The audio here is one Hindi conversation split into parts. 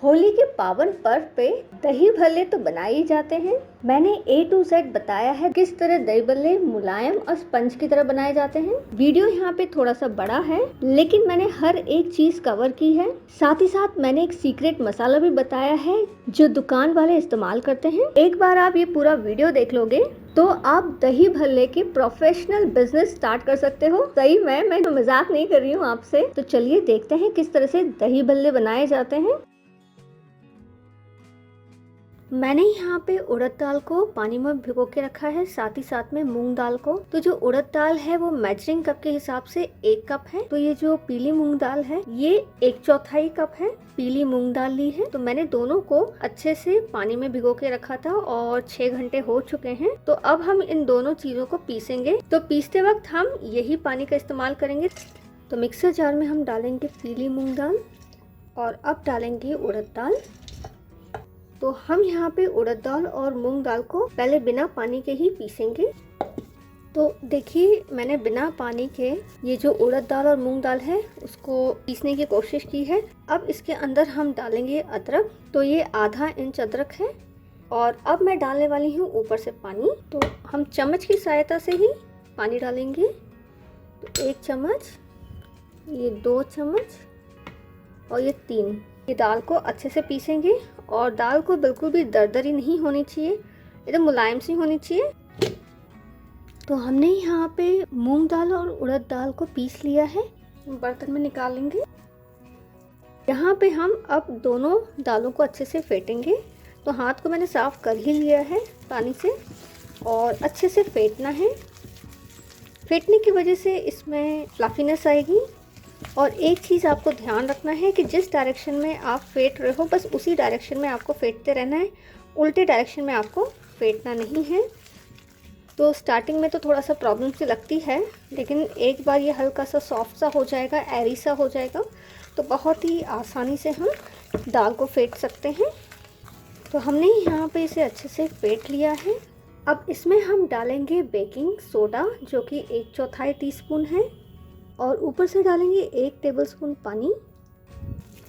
होली के पावन पर्व पे दही भल्ले तो बनाए ही जाते हैं। मैंने A to Z बताया है किस तरह दही भल्ले मुलायम और स्पंज की तरह बनाए जाते हैं। वीडियो यहाँ पे थोड़ा सा बड़ा है, लेकिन मैंने हर एक चीज कवर की है। साथ ही साथ मैंने एक सीक्रेट मसाला भी बताया है जो दुकान वाले इस्तेमाल करते हैं। एक बार आप ये पूरा वीडियो देख लोगे तो आप दही भल्ले की प्रोफेशनल बिजनेस स्टार्ट कर सकते हो। सही में मैं मजाक नहीं कर रही हूँ आपसे। तो चलिए देखते हैं किस तरह से दही भल्ले बनाए जाते हैं। मैंने यहाँ पे उड़द दाल को पानी में भिगो के रखा है, साथ ही साथ में मूंग दाल को। तो जो उड़द दाल है वो मेजरिंग कप के हिसाब से 1 कप है। तो ये जो पीली मूंग दाल है ये 1/4 कप है पीली मूंग दाल ली है। तो मैंने दोनों को अच्छे से पानी में भिगो के रखा था और 6 घंटे हो चुके हैं। तो अब हम इन दोनों चीजों को पीसेंगे। तो पीसते वक्त हम यही पानी का इस्तेमाल करेंगे। तो मिक्सर जार में हम डालेंगे पीली मूंग दाल और अब डालेंगे उड़द दाल। तो हम यहाँ पे उड़द दाल और मूंग दाल को पहले बिना पानी के ही पीसेंगे। तो देखिए मैंने बिना पानी के ये जो उड़द दाल और मूंग दाल है उसको पीसने की कोशिश की है। अब इसके अंदर हम डालेंगे अदरक। तो ये आधा इंच अदरक है और अब मैं डालने वाली हूँ ऊपर से पानी। तो हम चम्मच की सहायता से ही पानी डालेंगे। तो 1 चम्मच, ये 2 चम्मच और ये 3। ये दाल को अच्छे से पीसेंगे और दाल को बिल्कुल भी दरदरी नहीं होनी चाहिए, एकदम मुलायम सी होनी चाहिए। तो हमने यहाँ पे मूंग दाल और उड़द दाल को पीस लिया है, बर्तन में निकालेंगे। यहाँ पे हम अब दोनों दालों को अच्छे से फेंटेंगे। तो हाथ को मैंने साफ कर ही लिया है पानी से और अच्छे से फेंटना है। फेंटने की वजह से इसमें फ्लफीनेस आएगी। और एक चीज़ आपको ध्यान रखना है कि जिस डायरेक्शन में आप फेंट रहे हो बस उसी डायरेक्शन में आपको फेंटते रहना है, उल्टे डायरेक्शन में आपको फेंटना नहीं है। तो स्टार्टिंग में तो थोड़ा सा प्रॉब्लम सी लगती है, लेकिन एक बार ये हल्का सा सॉफ्ट सा हो जाएगा, एरी सा हो जाएगा, तो बहुत ही आसानी से हम दाल को फेंट सकते हैं। तो हमने यहाँ पे इसे अच्छे से फेंट लिया है। अब इसमें हम डालेंगे बेकिंग सोडा जो कि 1/4 टीस्पून है और ऊपर से डालेंगे 1 टेबलस्पून पानी।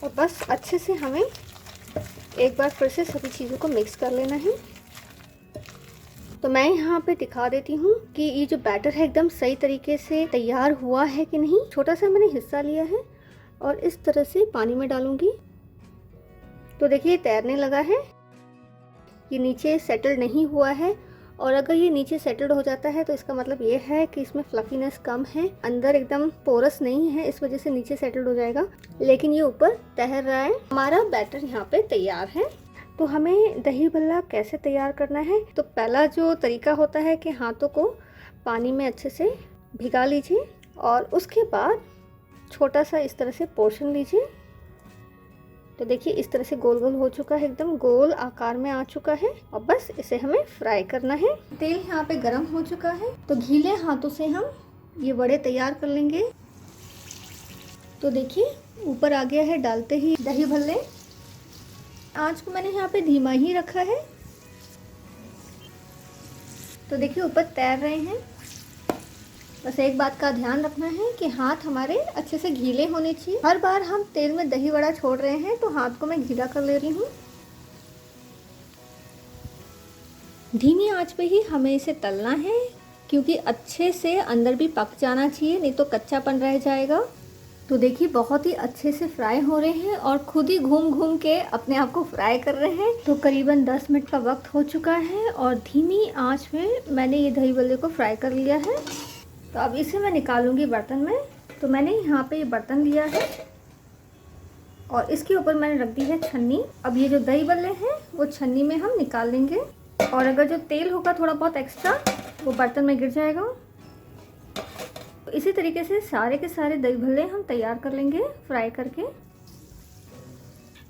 और बस अच्छे से हमें एक बार फिर से सभी चीज़ों को मिक्स कर लेना है। तो मैं यहाँ पे दिखा देती हूँ कि ये जो बैटर है एकदम सही तरीके से तैयार हुआ है कि नहीं। छोटा सा मैंने हिस्सा लिया है और इस तरह से पानी में डालूंगी। तो देखिए तैरने लगा है, ये नीचे सेटल नहीं हुआ है। और अगर ये नीचे सेटल्ड हो जाता है तो इसका मतलब ये है कि इसमें फ्लफीनेस कम है, अंदर एकदम पोरस नहीं है, इस वजह से नीचे सेटल्ड हो जाएगा। लेकिन ये ऊपर तैर रहा है। हमारा बैटर यहाँ पे तैयार है। तो हमें दही भल्ला कैसे तैयार करना है, तो पहला जो तरीका होता है कि हाथों को पानी में अच्छे से भिगा लीजिए और उसके बाद छोटा सा इस तरह से पोर्शन लीजिए। तो देखिए इस तरह से गोल गोल हो चुका है, एकदम गोल आकार में आ चुका है। और बस इसे हमें फ्राई करना है। तेल यहाँ पे गरम हो चुका है, तो गीले हाथों से हम ये वड़े तैयार कर लेंगे। तो देखिए ऊपर आ गया है डालते ही दही भल्ले। आंच को मैंने यहाँ पे धीमा ही रखा है। तो देखिए ऊपर तैर रहे हैं। बस एक बात का ध्यान रखना है कि हाथ हमारे अच्छे से गीले होने चाहिए। हर बार हम तेल में दही वड़ा छोड़ रहे हैं तो हाथ को मैं गीला कर ले रही हूँ। धीमी आंच पे ही हमें इसे तलना है, क्योंकि अच्छे से अंदर भी पक जाना चाहिए, नहीं तो कच्चापन रह जाएगा। तो देखिए बहुत ही अच्छे से फ्राई हो रहे हैं और खुद ही घूम घूम के अपने आप को फ्राई कर रहे हैं। तो करीबन 10 मिनट का वक्त हो चुका है और धीमी आंच में मैंने ये दही भल्ले को फ्राई कर लिया है। तो अब इसे मैं निकालूंगी बर्तन में। तो मैंने यहाँ पे ये बर्तन लिया है और इसके ऊपर मैंने रख दी है छन्नी। अब ये जो दही भल्ले हैं वो छन्नी में हम निकाल लेंगे और अगर जो तेल होगा थोड़ा बहुत एक्स्ट्रा वो बर्तन में गिर जाएगा। तो इसी तरीके से सारे के सारे दही भल्ले हम तैयार कर लेंगे फ्राई करके।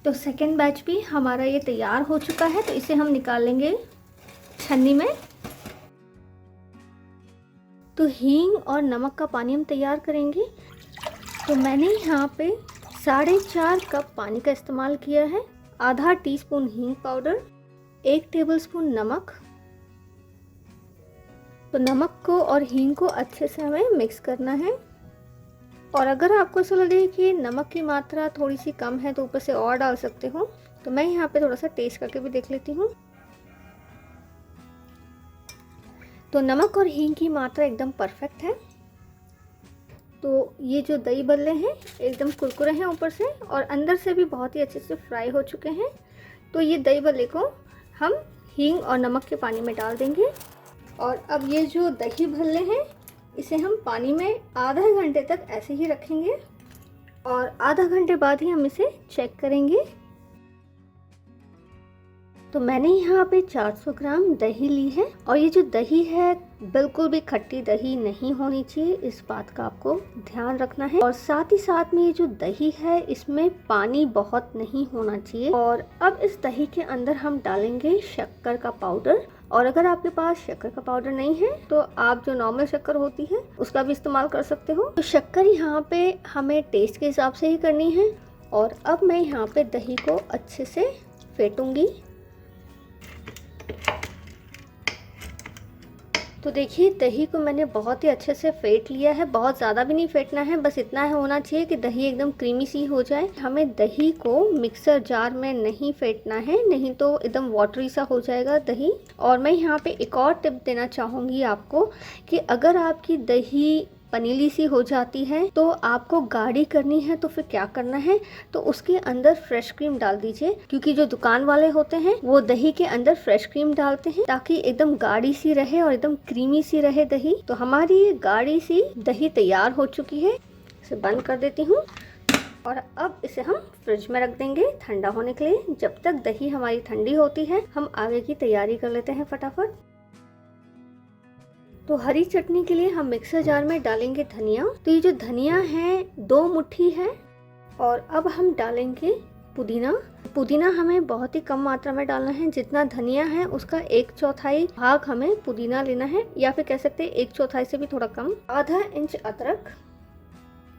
तो सेकेंड बैच भी हमारा ये तैयार हो चुका है, तो इसे हम निकाल लेंगे छन्नी में। तो हींग और नमक का पानी हम तैयार करेंगे। तो मैंने यहाँ पे 4.5 कप पानी का इस्तेमाल किया है। आधा टीस्पून हींग पाउडर, 1 टेबलस्पून नमक। तो नमक को और हींग को अच्छे से हमें मिक्स करना है। और अगर आपको ऐसा लगे कि नमक की मात्रा थोड़ी सी कम है तो ऊपर से और डाल सकते हो। तो मैं यहाँ पे थोड़ा सा टेस्ट करके भी देख लेती हूँ। तो नमक और हींग की मात्रा एकदम परफेक्ट है। तो ये जो दही बल्ले हैं एकदम कुरकुरे हैं ऊपर से और अंदर से भी बहुत ही अच्छे से फ्राई हो चुके हैं। तो ये दही बल्ले को हम हींग और नमक के पानी में डाल देंगे। और अब ये जो दही भल्ले हैं इसे हम पानी में आधा घंटे तक ऐसे ही रखेंगे और आधा घंटे बाद ही हम इसे चेक करेंगे। तो मैंने यहाँ पे 400 ग्राम दही ली है और ये जो दही है बिल्कुल भी खट्टी दही नहीं होनी चाहिए, इस बात का आपको ध्यान रखना है। और साथ ही साथ में ये जो दही है इसमें पानी बहुत नहीं होना चाहिए। और अब इस दही के अंदर हम डालेंगे शक्कर का पाउडर। और अगर आपके पास शक्कर का पाउडर नहीं है तो आप जो नॉर्मल शक्कर होती है उसका भी इस्तेमाल कर सकते हो। तो शक्कर यहाँ पे हमें टेस्ट के हिसाब से ही करनी है। और अब मैं यहाँ पे दही को अच्छे से फेंटूंगी। तो देखिए दही को मैंने बहुत ही अच्छे से फेंट लिया है। बहुत ज़्यादा भी नहीं फेंटना है, बस इतना है होना चाहिए कि दही एकदम क्रीमी सी हो जाए। हमें दही को मिक्सर जार में नहीं फेंटना है, नहीं तो एकदम वाटरी सा हो जाएगा दही। और मैं यहाँ पे एक और टिप देना चाहूँगी आपको कि अगर आपकी दही पनीली सी हो जाती है तो आपको गाढ़ी करनी है तो फिर क्या करना है, तो उसके अंदर फ्रेश क्रीम डाल दीजिए। क्योंकि जो दुकान वाले होते हैं वो दही के अंदर फ्रेश क्रीम डालते हैं ताकि एकदम गाढ़ी सी रहे और एकदम क्रीमी सी रहे दही। तो हमारी ये गाढ़ी सी दही तैयार हो चुकी है। इसे बंद कर देती हूँ और अब इसे हम फ्रिज में रख देंगे ठंडा होने के लिए। जब तक दही हमारी ठंडी होती है हम आगे की तैयारी कर लेते हैं फटाफट। तो हरी चटनी के लिए हम मिक्सर जार में डालेंगे धनिया। तो ये जो धनिया है 2 मुट्ठी है। और अब हम डालेंगे पुदीना। पुदीना हमें बहुत ही कम मात्रा में डालना है। जितना धनिया है उसका 1/4 भाग हमें पुदीना लेना है, या फिर कह सकते हैं 1/4 से भी थोड़ा कम। आधा इंच अदरक,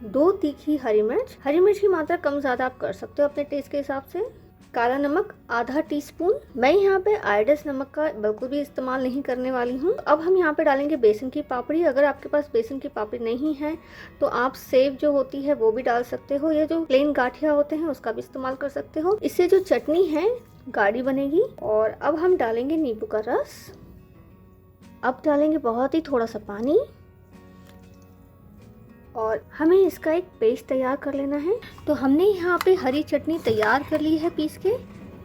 2 तीखी हरी मिर्च। हरी मिर्च की मात्रा कम ज्यादा आप कर सकते हो अपने टेस्ट के हिसाब से। काला नमक आधा टीस्पून। मैं यहाँ पे आयोडाइज्ड नमक का बिल्कुल भी इस्तेमाल नहीं करने वाली हूँ। अब हम यहाँ पे डालेंगे बेसन की पापड़ी। अगर आपके पास बेसन की पापड़ी नहीं है तो आप सेव जो होती है वो भी डाल सकते हो, या जो प्लेन गाठिया होते हैं उसका भी इस्तेमाल कर सकते हो। इससे जो चटनी है गाढ़ी बनेगी। और अब हम डालेंगे नींबू का रस। अब डालेंगे बहुत ही थोड़ा सा पानी और हमें इसका एक पेस्ट तैयार कर लेना है। तो हमने यहाँ पे हरी चटनी तैयार कर ली है पीस के,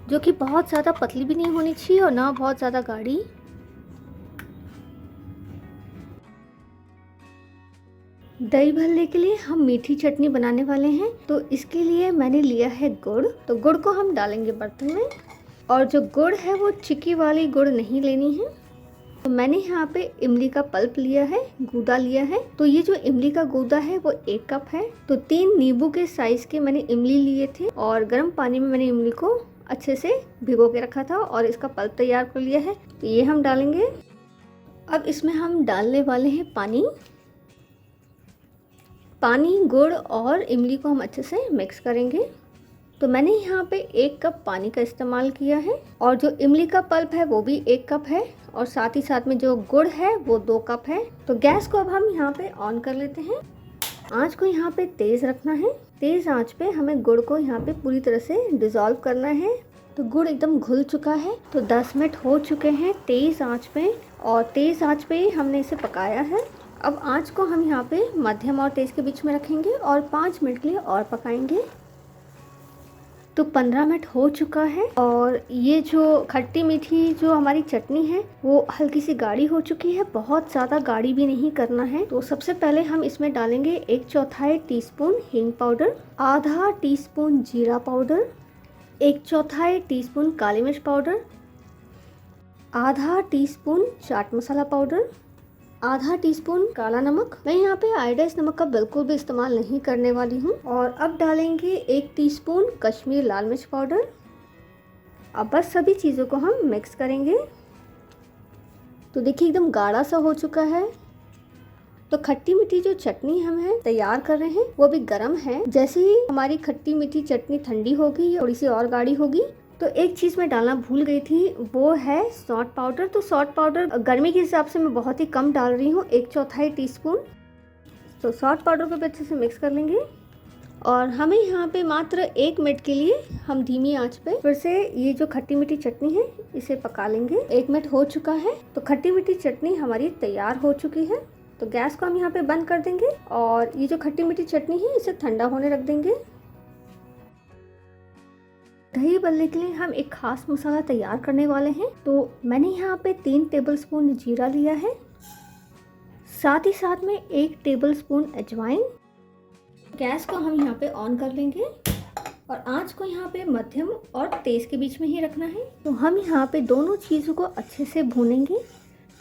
जो कि बहुत ज़्यादा पतली भी नहीं होनी चाहिए और ना बहुत ज़्यादा गाढ़ी। दही भल्ले के लिए हम मीठी चटनी बनाने वाले हैं। तो इसके लिए मैंने लिया है गुड़। तो गुड़ को हम डालेंगे बर्तन में। और जो गुड़ है वो चिक्की वाली गुड़ नहीं लेनी है। तो मैंने यहाँ पे इमली का पल्प लिया है, गूदा लिया है। तो ये जो इमली का गूदा है वो 1 कप है। तो 3 नींबू के साइज के मैंने इमली लिए थे और गर्म पानी में मैंने इमली को अच्छे से भिगो के रखा था और इसका पल्प तैयार कर लिया है। तो ये हम डालेंगे। अब इसमें हम डालने वाले हैं पानी। पानी, गुड़ और इमली को हम अच्छे से मिक्स करेंगे। तो मैंने यहाँ पे 1 कप पानी का इस्तेमाल किया है और जो इमली का पल्प है वो भी 1 कप है और साथ ही साथ में जो गुड़ है वो 2 कप है। तो गैस को अब हम यहाँ पे ऑन कर लेते हैं। आंच को यहाँ पे तेज रखना है। तेज आंच पे हमें गुड़ को यहाँ पे पूरी तरह से डिसॉल्व करना है। तो गुड़ एकदम घुल चुका है। तो 10 मिनट हो चुके हैं तेज आंच पे, और तेज आंच पे ही हमने इसे पकाया है। अब आंच को हम यहाँ पे मध्यम और तेज के बीच में रखेंगे और 5 मिनट के लिए और पकाएंगे। तो 15 मिनट हो चुका है और ये जो खट्टी मीठी जो हमारी चटनी है वो हल्की सी गाढ़ी हो चुकी है। बहुत ज़्यादा गाढ़ी भी नहीं करना है। तो सबसे पहले हम इसमें डालेंगे 1/4 टीस्पून हींग पाउडर, आधा टीस्पून जीरा पाउडर, 1/4 टीस्पून काली मिर्च पाउडर, आधा टीस्पून चाट मसाला पाउडर, आधा टीस्पून काला नमक। मैं यहाँ पे आयोडाइज्ड नमक का बिल्कुल भी इस्तेमाल नहीं करने वाली हूँ। और अब डालेंगे 1 टीस्पून कश्मीरी लाल मिर्च पाउडर। अब बस सभी चीज़ों को हम मिक्स करेंगे। तो देखिए एकदम गाढ़ा सा हो चुका है। तो खट्टी मीठी जो चटनी हम है तैयार कर रहे हैं वो भी गर्म है। जैसे ही हमारी खट्टी मीठी चटनी ठंडी होगी थोड़ी सी और गाढ़ी होगी। तो एक चीज़ मैं डालना भूल गई थी, वो है सॉल्ट पाउडर। तो सॉल्ट पाउडर गर्मी के हिसाब से मैं बहुत ही कम डाल रही हूँ, 1/4 टीस्पून। तो सॉल्ट पाउडर को भी अच्छे से मिक्स कर लेंगे। और हमें यहाँ पे मात्र 1 मिनट के लिए हम धीमी आंच पे फिर से ये जो खट्टी मीठी चटनी है इसे पका लेंगे। 1 मिनट हो चुका है तो खट्टी मीठी चटनी हमारी तैयार हो चुकी है। तो गैस को हम यहाँ पे बंद कर देंगे और ये जो खट्टी मीठी चटनी है इसे ठंडा होने रख देंगे। दही बल्ले के लिए हम एक खास मसाला तैयार करने वाले हैं। तो मैंने यहाँ पे 3 टेबलस्पून जीरा लिया है, साथ ही साथ में 1 टेबलस्पून अजवाइन। गैस को हम यहाँ पे ऑन कर लेंगे और आंच को यहाँ पे मध्यम और तेज के बीच में ही रखना है। तो हम यहाँ पे दोनों चीज़ों को अच्छे से भूनेंगे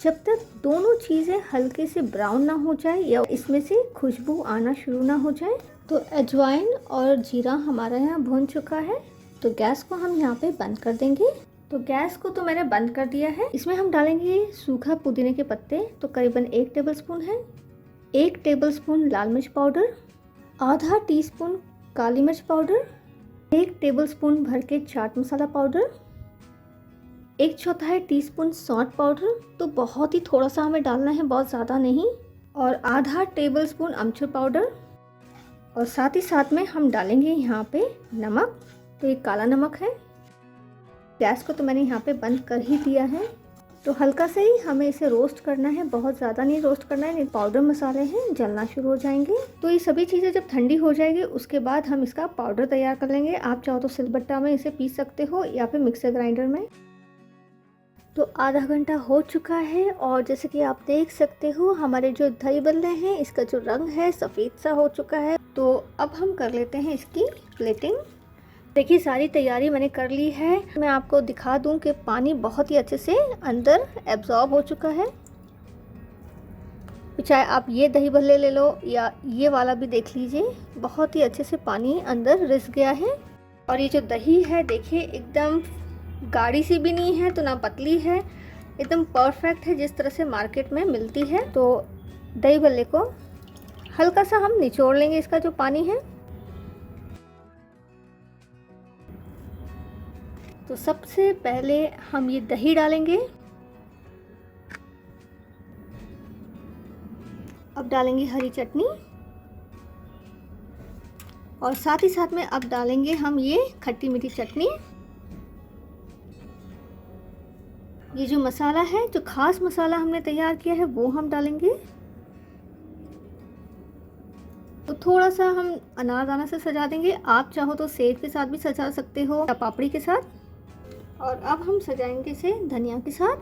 जब तक दोनों चीज़ें हल्के से ब्राउन ना हो जाए या इसमें से खुशबू आना शुरू ना हो जाए। तो अजवाइन और जीरा हमारा यहाँ भून चुका है तो गैस को हम यहाँ पे बंद कर देंगे। तो गैस को तो मैंने बंद कर दिया है। इसमें हम डालेंगे सूखा पुदीने के पत्ते, तो करीबन 1 टेबलस्पून है, 1 टेबलस्पून लाल मिर्च पाउडर, आधा टीस्पून काली मिर्च पाउडर, 1 टेबलस्पून भर के चाट मसाला पाउडर, 1/4 टीस्पून सौंठ पाउडर, तो बहुत ही थोड़ा सा हमें डालना है, बहुत ज़्यादा नहीं, और आधा टेबलस्पून अमचूर पाउडर। और साथ ही साथ में हम डालेंगे यहाँ पे नमक, तो ये काला नमक है। गैस को तो मैंने यहाँ पे बंद कर ही दिया है। तो हल्का से ही हमें इसे रोस्ट करना है, बहुत ज़्यादा नहीं रोस्ट करना है, नहीं पाउडर मसाले हैं जलना शुरू हो जाएंगे। तो ये सभी चीज़ें जब ठंडी हो जाएगी उसके बाद हम इसका पाउडर तैयार कर लेंगे। आप चाहो तो सिलबट्टा में इसे पीस सकते हो या फिर मिक्सर ग्राइंडर में। तो आधा घंटा हो चुका है और जैसे कि आप देख सकते हो हमारे जो दही बल्ले हैं इसका जो रंग है सफ़ेद सा हो चुका है। तो अब हम कर लेते हैं इसकी प्लेटिंग। देखिए सारी तैयारी मैंने कर ली है। मैं आपको दिखा दूं कि पानी बहुत ही अच्छे से अंदर एब्जॉर्ब हो चुका है। चाहे आप ये दही भल्ले ले लो या ये वाला भी देख लीजिए, बहुत ही अच्छे से पानी अंदर रिस गया है। और ये जो दही है देखिए एकदम गाढ़ी सी भी नहीं है तो ना पतली है, एकदम परफेक्ट है जिस तरह से मार्केट में मिलती है। तो दही भल्ले को हल्का सा हम निचोड़ लेंगे, इसका जो पानी है। तो सबसे पहले हम ये दही डालेंगे, अब डालेंगे हरी चटनी और साथ ही साथ में अब डालेंगे हम ये खट्टी मीठी चटनी। ये जो मसाला है, जो खास मसाला हमने तैयार किया है वो हम डालेंगे। तो थोड़ा सा हम अनारदाना से सजा देंगे, आप चाहो तो सेब के साथ भी सजा सकते हो या पापड़ी के साथ। और अब हम सजाएंगे इसे धनिया के साथ।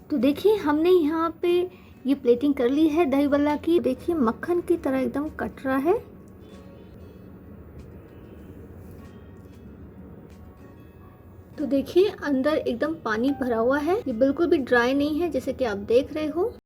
तो देखिए हमने यहाँ पे ये प्लेटिंग कर ली है दही बल्ला की। देखिए मक्खन की तरह एकदम कट रहा है। तो देखिए अंदर एकदम पानी भरा हुआ है, ये बिल्कुल भी ड्राई नहीं है जैसे कि आप देख रहे हो।